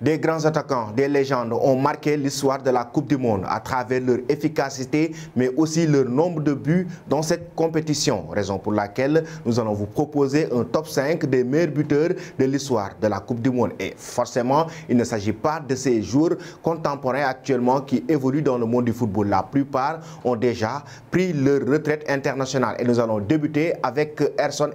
Des grands attaquants, des légendes ont marqué l'histoire de la Coupe du Monde à travers leur efficacité, mais aussi leur nombre de buts dans cette compétition. Raison pour laquelle nous allons vous proposer un top 5 des meilleurs buteurs de l'histoire de la Coupe du Monde. Et forcément, il ne s'agit pas de ces joueurs contemporains actuellement qui évoluent dans le monde du football. La plupart ont déjà pris leur retraite internationale. Et nous allons débuter avec Erson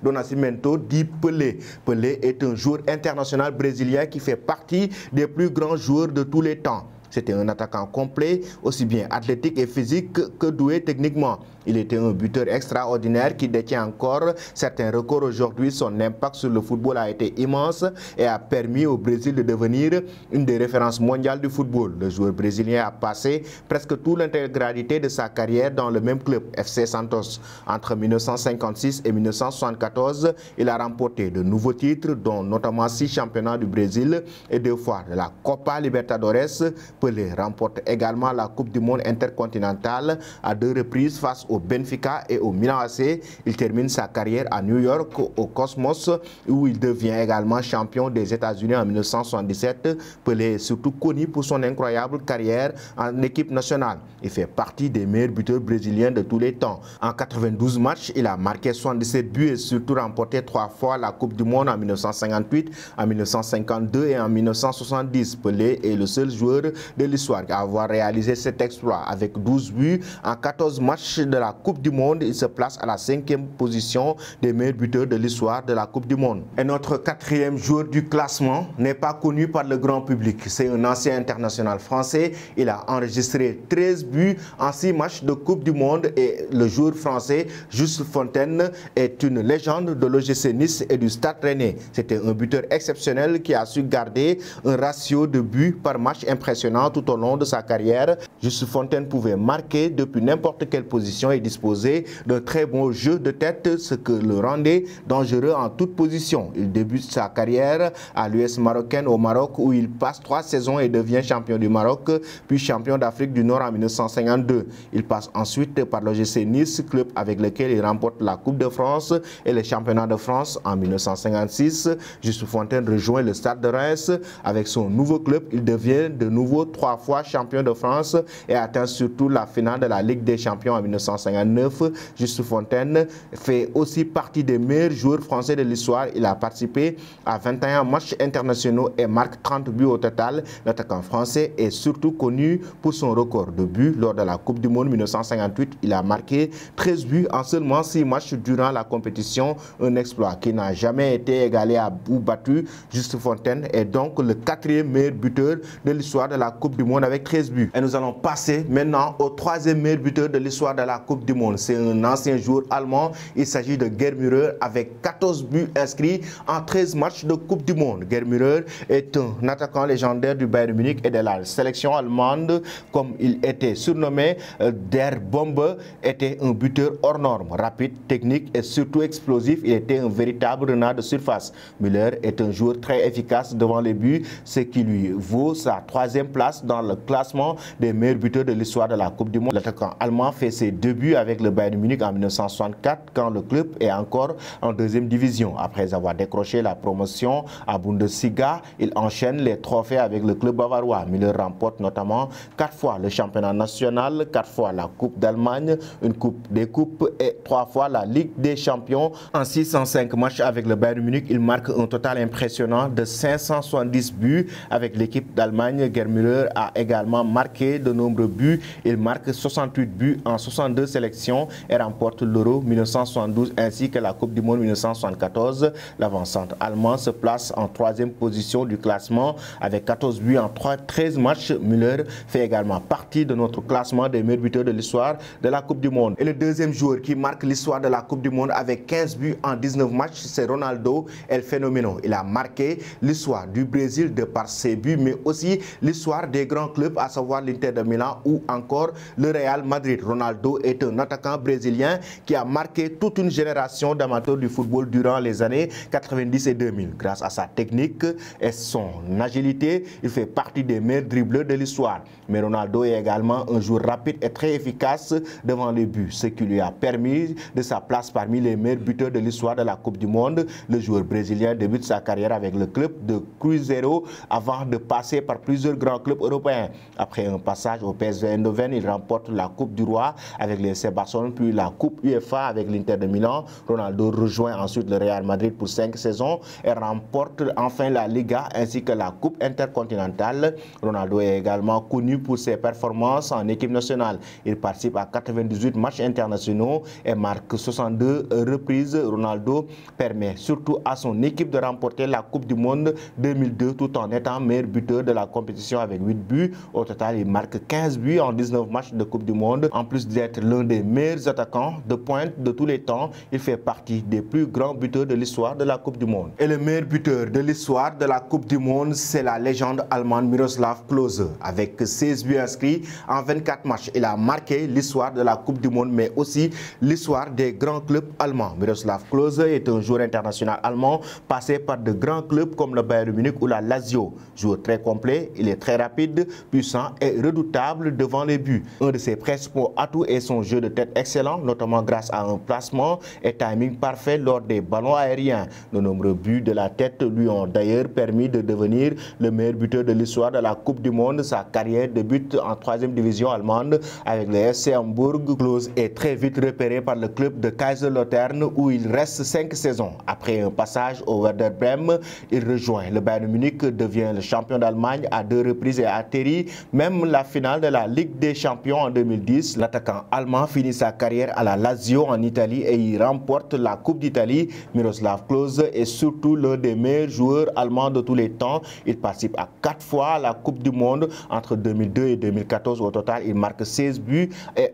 do Nascimento dit Pelé. Pelé est un joueur international brésilien qui fait partie des plus grands joueurs de tous les temps. C'était un attaquant complet, aussi bien athlétique et physique que doué techniquement. Il était un buteur extraordinaire qui détient encore certains records aujourd'hui. Son impact sur le football a été immense et a permis au Brésil de devenir une des références mondiales du football. Le joueur brésilien a passé presque toute l'intégralité de sa carrière dans le même club, FC Santos. Entre 1956 et 1974, il a remporté de nouveaux titres, dont notamment 6 championnats du Brésil et 2 fois de la Copa Libertadores. Pelé remporte également la Coupe du Monde intercontinentale à 2 reprises face au Benfica et au Milan AC. Il termine sa carrière à New York au Cosmos où il devient également champion des États-Unis en 1977. Pelé est surtout connu pour son incroyable carrière en équipe nationale. Il fait partie des meilleurs buteurs brésiliens de tous les temps. En 92 matchs, il a marqué 77 buts et surtout remporté 3 fois la Coupe du Monde en 1958, en 1952 et en 1970. Pelé est le seul joueur de l'histoire à avoir réalisé cet exploit. Avec 12 buts en 14 matchs de la Coupe du Monde, il se place à la 5e position des meilleurs buteurs de l'histoire de la Coupe du Monde. Et notre 4e joueur du classement n'est pas connu par le grand public. C'est un ancien international français. Il a enregistré 13 buts en 6 matchs de Coupe du Monde et le joueur français Just Fontaine est une légende de l'OGC Nice et du Stade Rennais. C'était un buteur exceptionnel qui a su garder un ratio de buts par match impressionnant tout au long de sa carrière. Just Fontaine pouvait marquer depuis n'importe quelle position et disposer d'un très bon jeu de tête, ce que le rendait dangereux en toute position. Il débute sa carrière à l'US marocaine au Maroc où il passe 3 saisons et devient champion du Maroc, puis champion d'Afrique du Nord en 1952. Il passe ensuite par l'OGC Nice, club avec lequel il remporte la Coupe de France et les championnats de France en 1956. Just Fontaine rejoint le Stade de Reims. Avec son nouveau club, il devient de nouveau 3 fois champion de France et atteint surtout la finale de la Ligue des Champions en 1959. Just Fontaine fait aussi partie des meilleurs joueurs français de l'histoire. Il a participé à 21 matchs internationaux et marque 30 buts au total. L'attaquant français est surtout connu pour son record de buts lors de la Coupe du Monde 1958. Il a marqué 13 buts en seulement 6 matchs durant la compétition, un exploit qui n'a jamais été égalé ou battu. Just Fontaine est donc le 4e meilleur buteur de l'histoire de la Coupe du Monde avec 13 buts. Et nous allons passer maintenant au 3e meilleur buteur de l'histoire de la Coupe du Monde. C'est un ancien joueur allemand. Il s'agit de Gerd Müller avec 14 buts inscrits en 13 matchs de Coupe du Monde. Gerd Müller est un attaquant légendaire du Bayern Munich et de la sélection allemande. Comme il était surnommé, Der Bombe était un buteur hors norme, rapide, technique et surtout explosif. Il était un véritable renard de surface. Müller est un joueur très efficace devant les buts, ce qui lui vaut sa 3e place dans le classement des meilleurs buteurs de l'histoire de la Coupe du Monde. L'attaquant allemand fait ses débuts avec le Bayern Munich en 1964 quand le club est encore en 2e division. Après avoir décroché la promotion à Bundesliga, il enchaîne les trophées avec le club bavarois. Müller remporte notamment 4 fois le championnat national, 4 fois la Coupe d'Allemagne, une Coupe des Coupes et 3 fois la Ligue des Champions. En 605 matchs avec le Bayern Munich, il marque un total impressionnant de 570 buts avec l'équipe d'Allemagne. Gerd Müller a également marqué de nombreux buts. Il marque 68 buts en 62 sélections et remporte l'Euro 1972 ainsi que la Coupe du Monde 1974. L'avant-centre allemand se place en 3e position du classement avec 14 buts en 13 matchs. Müller fait également partie de notre classement des meilleurs buteurs de l'histoire de la Coupe du Monde. Et le 2e joueur qui marque l'histoire de la Coupe du Monde avec 15 buts en 19 matchs, c'est Ronaldo El Fenomeno. Il a marqué l'histoire du Brésil de par ses buts, mais aussi l'histoire des grands clubs, à savoir l'Inter de Milan ou encore le Real Madrid. Ronaldo est est un attaquant brésilien qui a marqué toute une génération d'amateurs du football durant les années 90 et 2000. Grâce à sa technique et son agilité, il fait partie des meilleurs dribbleurs de l'histoire. Mais Ronaldo est également un joueur rapide et très efficace devant les buts, ce qui lui a permis de sa place parmi les meilleurs buteurs de l'histoire de la Coupe du Monde. Le joueur brésilien débute sa carrière avec le club de Cruzeiro avant de passer par plusieurs grands clubs européens. Après un passage au PSV Eindhoven, il remporte la Coupe du Roi avec les FC Barcelone, puis la Coupe UEFA avec l'Inter de Milan. Ronaldo rejoint ensuite le Real Madrid pour 5 saisons et remporte enfin la Liga ainsi que la Coupe intercontinentale. Ronaldo est également connu pour ses performances en équipe nationale. Il participe à 98 matchs internationaux et marque 62 reprises. Ronaldo permet surtout à son équipe de remporter la Coupe du Monde 2002 tout en étant meilleur buteur de la compétition avec 8 buts. Au total, il marque 15 buts en 19 matchs de Coupe du Monde. En plus d'être l'un des meilleurs attaquants de pointe de tous les temps, il fait partie des plus grands buteurs de l'histoire de la Coupe du Monde. Et le meilleur buteur de l'histoire de la Coupe du Monde, c'est la légende allemande Miroslav Klose. Avec 16 buts inscrits en 24 matchs, il a marqué l'histoire de la Coupe du Monde, mais aussi l'histoire des grands clubs allemands. Miroslav Klose est un joueur international allemand passé par de grands clubs comme le Bayern Munich ou la Lazio. Joueur très complet, il est très rapide, puissant et redoutable devant les buts. Un de ses principaux atouts est son jeu de tête excellent, notamment grâce à un placement et timing parfait lors des ballons aériens. De nombreux buts de la tête lui ont d'ailleurs permis de devenir le meilleur buteur de l'histoire de la Coupe du Monde. Sa carrière débute en 3e division allemande avec le FC Hambourg. Klose est très vite repéré par le club de Kaiserslautern où il reste 5 saisons. Après un passage au Werder Bremen, il rejoint le Bayern Munich, devient le champion d'Allemagne à 2 reprises et atterrit même la finale de la Ligue des Champions en 2010. L'attaquant allemand finit sa carrière à la Lazio en Italie et y remporte la Coupe d'Italie. Miroslav Klose est surtout l'un des meilleurs joueurs allemands de tous les temps. Il participe à 4 fois à la Coupe du Monde entre 2002 et 2014. Au total, il marque 16 buts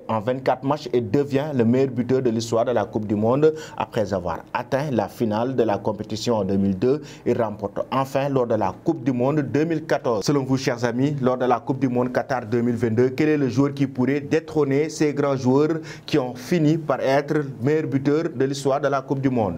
en 24 matchs et devient le meilleur buteur de l'histoire de la Coupe du Monde. Après avoir atteint la finale de la compétition en 2002, il remporte enfin lors de la Coupe du Monde 2014. Selon vous, chers amis, lors de la Coupe du Monde Qatar 2022, quel est le joueur qui pourrait détrôner ces grands joueurs qui ont fini par être meilleurs buteurs de l'histoire de la Coupe du Monde?